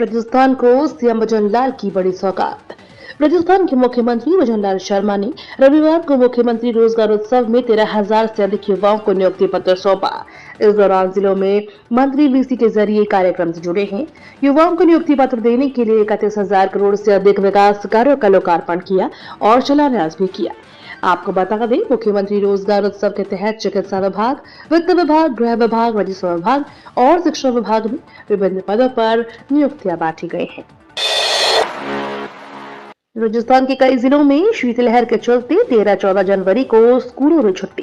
राजस्थान को सीएम भजनलाल की बड़ी सौगात। राजस्थान के मुख्यमंत्री भजनलाल शर्मा ने रविवार को मुख्यमंत्री रोजगार उत्सव में 13,000 से अधिक युवाओं को नियुक्ति पत्र सौंपा। इस दौरान जिलों में मंत्री वीसी के जरिए कार्यक्रम से जुड़े हैं। युवाओं को नियुक्ति पत्र देने के लिए 31,000 करोड़ से अधिक विकास कार्यों का लोकार्पण किया और शिलान्यास भी किया। आपको बता दें, मुख्यमंत्री रोजगार उत्सव के तहत चिकित्सा विभाग, वित्त विभाग, गृह विभाग, राजस्व विभाग और शिक्षा विभाग में विभिन्न पदों पर नियुक्तियां बांटी गई हैं। राजस्थान के कई जिलों में शीतलहर के चलते 13-14 जनवरी को स्कूलों में छुट्टी।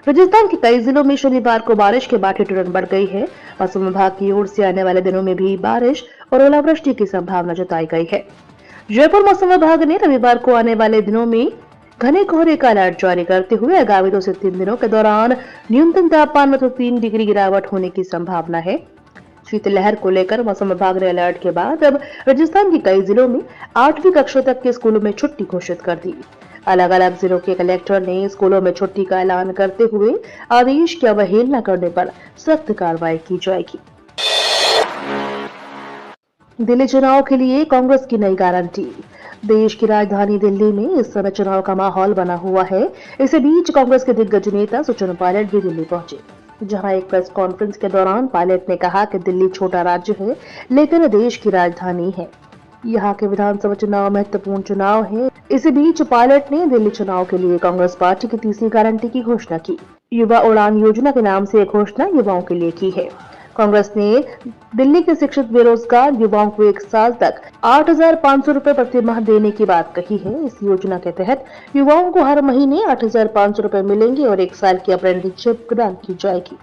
राजस्थान के कई जिलों में शनिवार को बारिश के बाद ठिठुरन बढ़ गई है। मौसम विभाग की ओर से आने वाले दिनों में भी बारिश और ओलावृष्टि की संभावना जताई गई है। जयपुर मौसम विभाग ने रविवार को आने वाले दिनों में घने कोहरे का अलर्ट जारी करते हुए आगामी 2 से 3 दिनों के दौरान न्यूनतम तापमान में 3 डिग्री गिरावट होने की संभावना है। शीतलहर को लेकर मौसम विभाग ने अलर्ट के बाद अब राजस्थान के कई जिलों में 8वीं कक्षा तक के स्कूलों में छुट्टी घोषित कर दी। अलग अलग जिलों के कलेक्टर ने स्कूलों में छुट्टी का ऐलान करते हुए आदेश की अवहेलना करने पर सख्त कार्रवाई की जाएगी। दिल्ली चुनाव के लिए कांग्रेस की नई गारंटी। देश की राजधानी दिल्ली में इस समय चुनाव का माहौल बना हुआ है। इसी बीच कांग्रेस के दिग्गज नेता सचिन पायलट भी दिल्ली पहुंचे, जहां एक प्रेस कॉन्फ्रेंस के दौरान पायलट ने कहा कि दिल्ली छोटा राज्य है लेकिन देश की राजधानी है। यहाँ के विधानसभा चुनाव महत्वपूर्ण चुनाव है। इसी बीच पायलट ने दिल्ली चुनाव के लिए कांग्रेस पार्टी की तीसरी गारंटी की घोषणा की। युवा उड़ान योजना के नाम से एक घोषणा युवाओं के लिए की है। कांग्रेस ने दिल्ली के शिक्षित बेरोजगार युवाओं को 1 साल तक 8,500 रुपए प्रति माह देने की बात कही है। इस योजना के तहत युवाओं को हर महीने 8,500 रुपए मिलेंगे और 1 साल की अप्रेंटिसशिप प्रदान की जाएगी।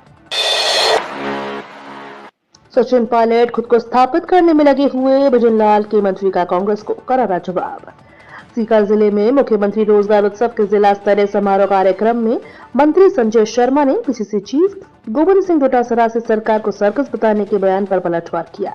सचिन पायलट खुद को स्थापित करने में लगे हुए भजनलाल के मंत्री का कांग्रेस को करारा जवाब। सीकर जिले में मुख्यमंत्री रोजगार उत्सव के जिला स्तरीय समारोह कार्यक्रम में मंत्री संजय शर्मा ने पीसीसी चीफ गोविंद सिंह डोटासरा से सरकार को सर्कस बताने के बयान पर पलटवार किया।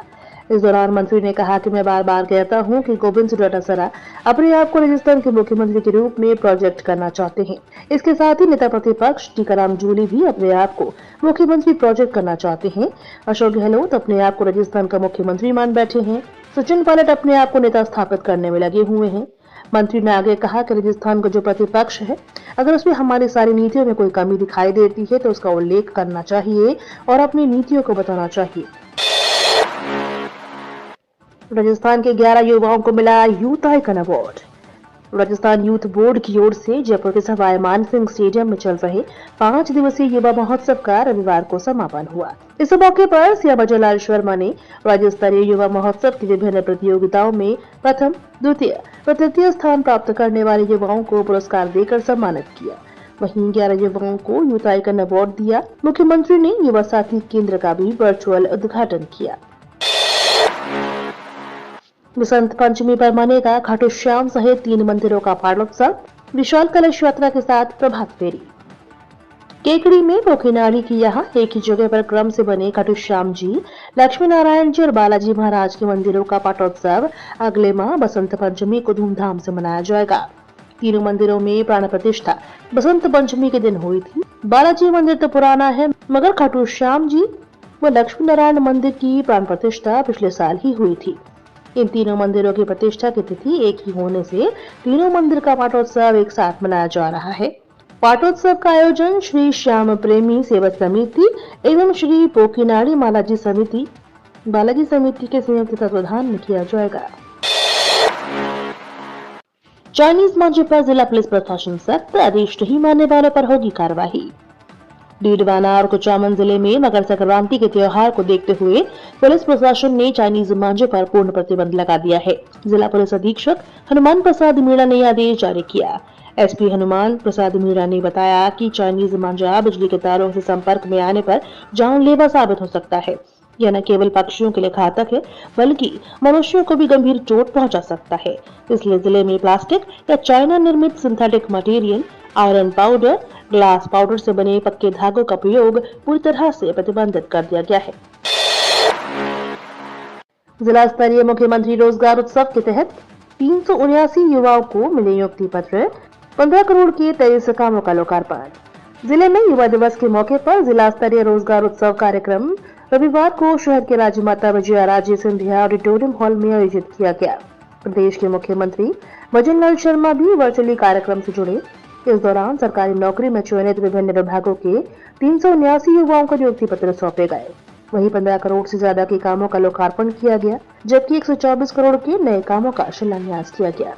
इस दौरान मंत्री ने कहा कि मैं बार बार कहता हूं कि गोविंद सिंह डोटासरा अपने आप को राजस्थान के मुख्यमंत्री के रूप में प्रोजेक्ट करना चाहते हैं। इसके साथ ही नेता प्रतिपक्ष टीकाराम जूली भी अपने आप को मुख्यमंत्री प्रोजेक्ट करना चाहते हैं। अशोक गहलोत अपने आप को राजस्थान का मुख्यमंत्री मान बैठे हैं। सचिन पायलट अपने आप को नेता स्थापित करने में लगे हुए हैं। मंत्री ने आगे कहा कि राजस्थान का जो प्रतिपक्ष है, अगर उसमें हमारी सारी नीतियों में कोई कमी दिखाई देती है तो उसका उल्लेख करना चाहिए और अपनी नीतियों को बताना चाहिए। राजस्थान के 11 युवाओं को मिला youth icon award. Rajasthan youth board की ओर से जयपुर के सवाई मानसिंह स्टेडियम में चल रहे 5 दिवसीय युवा महोत्सव का रविवार को समापन हुआ। इस मौके पर सीएम भजनलाल शर्मा ने राज्य स्तरीय युवा महोत्सव की विभिन्न प्रतियोगिताओं में प्रथम, द्वितीय व तृतीय स्थान प्राप्त करने वाले युवाओं को पुरस्कार देकर सम्मानित किया। वहीं 11 युवाओं को यूथ आइकन अवार्ड दिया। मुख्यमंत्री ने युवा साथी केंद्र का भी वर्चुअल उद्घाटन किया। बसंत पंचमी पर मनेगा खाटू श्याम सहित 3 मंदिरों का पाटोत्सव। विशाल कलश यात्रा के साथ प्रभात फेरी। केकड़ी में पोखीनाड़ी की यहाँ एक ही जगह पर क्रम से बने खाटू श्याम जी, लक्ष्मी नारायण जी और बालाजी महाराज के मंदिरों का पाटोत्सव अगले माह बसंत पंचमी को धूमधाम से मनाया जाएगा। तीनों मंदिरों में प्राण प्रतिष्ठा बसंत पंचमी के दिन हुई थी। बालाजी मंदिर तो पुराना है, मगर खाटू श्याम जी व लक्ष्मी नारायण मंदिर की प्राण प्रतिष्ठा पिछले साल ही हुई थी। इन तीनों मंदिरों की प्रतिष्ठा की तिथि एक ही होने से तीनों मंदिर का पाटोत्सव एक साथ मनाया जा रहा है। पाटोत्सव का आयोजन श्री श्याम प्रेमी सेवा समिति एवं श्री पोखीनाड़ी बालाजी समिति के संयुक्त तत्वाधान में किया जाएगा। चाइनीज मांझे पर जिला पुलिस प्रशासन सख्त, आदेश नहीं मानने वालों पर होगी कार्रवाई। डीडवाना और कुचामन जिले में मकर संक्रांति के त्योहार को देखते हुए पुलिस प्रशासन ने चाइनीज मांझे पर पूर्ण प्रतिबंध लगा दिया है। जिला पुलिस अधीक्षक हनुमान प्रसाद मीणा ने आदेश जारी किया। एसपी हनुमान प्रसाद मीणा ने बताया कि चाइनीज मांझा बिजली के तारों से संपर्क में आने पर जानलेवा साबित हो सकता है। यह न केवल पक्षियों के लिए घातक है बल्कि मनुष्यों को भी गंभीर चोट पहुंचा सकता है। इसलिए जिले में प्लास्टिक या चाइना निर्मित synthetic material, iron powder, glass powder से बने पक्के धागों का प्रयोग पूरी तरह से प्रतिबंधित कर दिया गया है। जिला स्तरीय मुख्यमंत्री रोजगार उत्सव के तहत 379 युवाओं को मिले नियुक्ति पत्र। 15 करोड़ के 23 कामों का लोकार्पण। जिले में युवा दिवस के मौके पर जिला स्तरीय रोजगार उत्सव कार्यक्रम रविवार को शहर के राजमाता विजयाराजे सिंधिया ऑडिटोरियम हॉल में आयोजित किया गया। प्रदेश के मुख्यमंत्री भजन लाल शर्मा भी वर्चुअली कार्यक्रम से जुड़े। इस दौरान सरकारी नौकरी में चयनित विभिन्न विभागों के 379 युवाओं को नियुक्ति पत्र सौंपे गए। वहीं 15 करोड़ से ज्यादा के कामों का लोकार्पण किया गया, जबकि 124 करोड़ के नए कामों का शिलान्यास किया गया।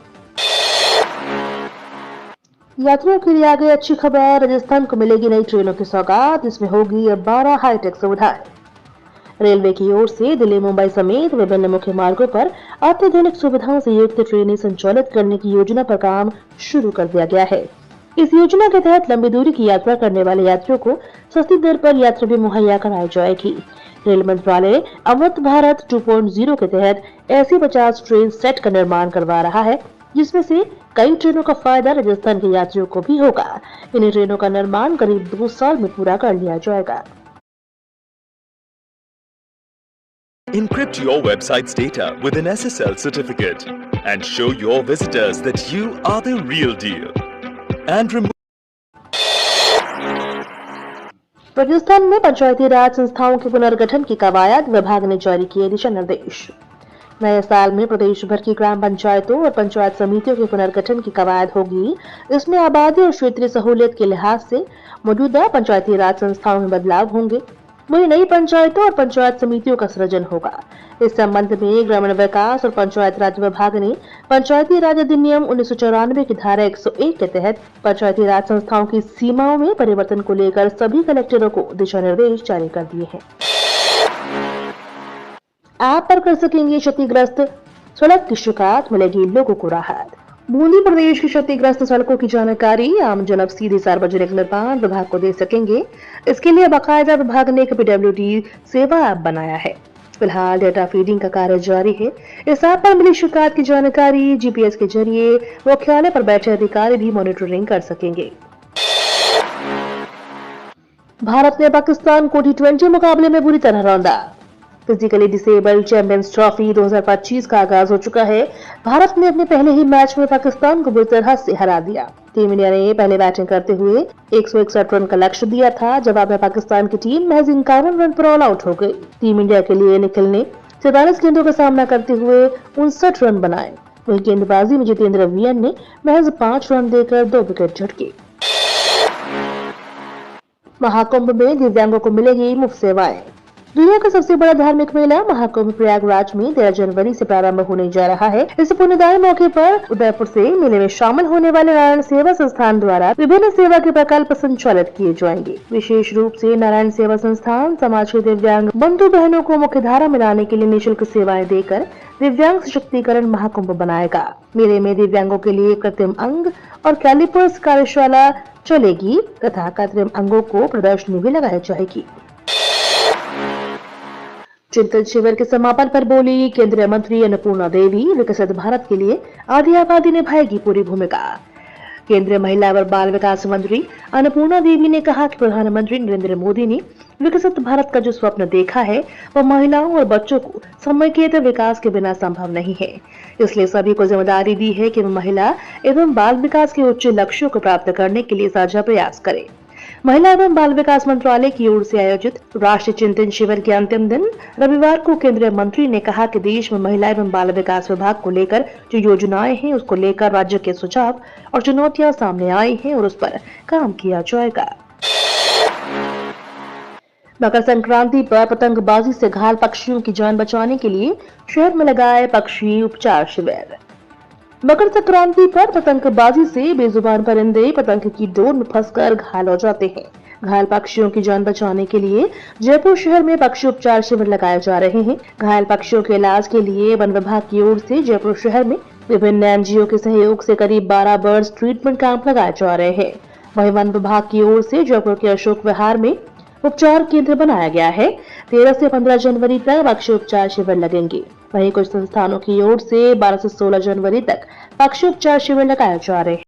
यात्रियों के लिए आ गई अच्छी खबर, राजस्थान को मिलेगी नई ट्रेनों की सौगात। इसमें होगी अब 12 हाईटेक सुविधाएं। रेलवे की ओर से दिल्ली मुंबई समेत विभिन्न मुख्य मार्गों पर अत्याधुनिक सुविधाओं से युक्त ट्रेनें संचालित करने की योजना पर काम शुरू कर दिया गया है। इस योजना के तहत लंबी दूरी की यात्रा करने वाले यात्रियों को सस्ती दर पर यात्रा भी मुहैया कराई जाएगी। रेल मंत्रालय अमृत भारत 2.0 के तहत ऐसी 50 ट्रेन सेट का निर्माण करवा रहा है, जिसमें से कई ट्रेनों का फायदा राजस्थान के यात्रियों को भी होगा। इन ट्रेनों का निर्माण करीब 2 साल में पूरा कर लिया जाएगा। Encrypt your website's data with an SSL certificate and show your visitors that you are the real deal. And Rajasthan में पंचायती राज संस्थाओं के पुनर्गठन की कवायद, विभाग ने जारी किए दिशा निर्देश। नए साल में प्रदेश भर की ग्राम पंचायतों और पंचायत समितियों के पुनर्गठन की कवायद होगी। इसमें आबादी और क्षेत्रीय सहूलियत के लिहाज से मौजूदा पंचायती राज संस्थाओं में बदलाव होंगे। वही नई पंचायतों और पंचायत समितियों का सृजन होगा। इस संबंध में ग्रामीण विकास और पंचायत राज विभाग ने पंचायती राज अधिनियम 1994 की धारा 101 के तहत पंचायती राज संस्थाओं की सीमाओं में परिवर्तन को लेकर सभी कलेक्टरों को दिशा निर्देश जारी कर दिए हैं। ऐप पर कर सकेंगे क्षतिग्रस्त सड़क की शिकायत, मिलेगी लोगों को राहत। बूंदी प्रदेश की क्षतिग्रस्त सड़कों की जानकारी आम जन अब सीधे सार्वजनिक निर्माण विभाग को दे सकेंगे। इसके लिए बाकायदा विभाग ने एक PWD सेवा ऐप बनाया है। फिलहाल डेटा फीडिंग का कार्य जारी है। इस ऐप पर मिली शिकायत की जानकारी GPS के जरिए मुख्यालय पर बैठे अधिकारी भी मॉनिटरिंग कर सकेंगे। भारत ने पाकिस्तान को T20 मुकाबले में बुरी तरह रौंदा। फिजिकली डिसेबल्ड चैंपियंस ट्रॉफी 2025 का आगाज हो चुका है। भारत ने अपने पहले ही मैच में पाकिस्तान को बुरी तरह से हरा दिया। टीम इंडिया ने पहले बैटिंग करते हुए 161 रन का लक्ष्य दिया था। जवाब में पाकिस्तान की टीम महज 51 रन पर ऑल आउट हो गई। टीम इंडिया के लिए निखिल ने 47 गेंदों का सामना करते हुए 59 रन बनाए। वही गेंदबाजी में जितेंद्र वियन ने महज 5 रन देकर 2 विकेट झटके। महाकुंभ में दिव्यांगों को मिलेगी मुफ्त सेवाएं। दुनिया का सबसे बड़ा धार्मिक मेला महाकुंभ प्रयागराज में 13 जनवरी से प्रारंभ होने जा रहा है। इस पुण्यदायी मौके पर उदयपुर से मेले में शामिल होने वाले नारायण सेवा संस्थान द्वारा विभिन्न सेवा के प्रकल्प संचालित किए जाएंगे। विशेष रूप से नारायण सेवा संस्थान समाज के दिव्यांग बंधु बहनों को मुख्य धारा में लाने के लिए निःशुल्क सेवाएं देकर दिव्यांग सशक्तिकरण महाकुंभ बनाएगा। मेले में दिव्यांगों के लिए कृत्रिम अंग और कैलिपर्स कार्यशाला चलेगी तथा कृत्रिम अंगों को प्रदर्शनी भी लगाई जाएगी। चिंतन शिविर के समापन पर बोली केंद्रीय मंत्री अन्नपूर्णा देवी, विकसित भारत के लिए आधी आबादी निभाएगी पूरी भूमिका। केंद्रीय महिला और बाल विकास मंत्री अन्नपूर्णा देवी ने कहा कि प्रधानमंत्री नरेंद्र मोदी ने विकसित भारत का जो स्वप्न देखा है वह महिलाओं और बच्चों को समेकित विकास के बिना संभव नहीं है। इसलिए सभी को जिम्मेदारी दी है कि वह महिला एवं बाल विकास के उच्च लक्ष्यों को प्राप्त करने के लिए साझा प्रयास करें। महिला एवं बाल विकास मंत्रालय की ओर से आयोजित राष्ट्रीय चिंतन शिविर के अंतिम दिन रविवार को केंद्रीय मंत्री ने कहा कि देश में महिला एवं बाल विकास विभाग को लेकर जो योजनाएं हैं उसको लेकर राज्य के सुझाव और चुनौतियां सामने आई हैं और उस पर काम किया जाएगा। मकर संक्रांति पर पतंगबाजी से घायल पक्षियों की जान बचाने के लिए शहर में लगाए पक्षी उपचार शिविर। मकर संक्रांति पर पतंगबाजी से बेजुबान परिंदे पतंग की डोर में फंसकर घायल हो जाते हैं। घायल पक्षियों की जान बचाने के लिए जयपुर शहर में पक्षी उपचार शिविर लगाए जा रहे हैं। घायल पक्षियों के इलाज के लिए वन विभाग की ओर से जयपुर शहर में विभिन्न NGO के सहयोग से करीब 12 बर्ड्स ट्रीटमेंट कैंप लगाए जा रहे हैं। वहीं वन विभाग की ओर से जयपुर के अशोक विहार में उपचार केंद्र बनाया गया है। 13 से 15 जनवरी तक पक्षी उपचार शिविर लगेंगे। वहीं कुछ संस्थानों की ओर से 12 से 16 जनवरी तक पक्षी उपचार शिविर लगाए जा रहे हैं।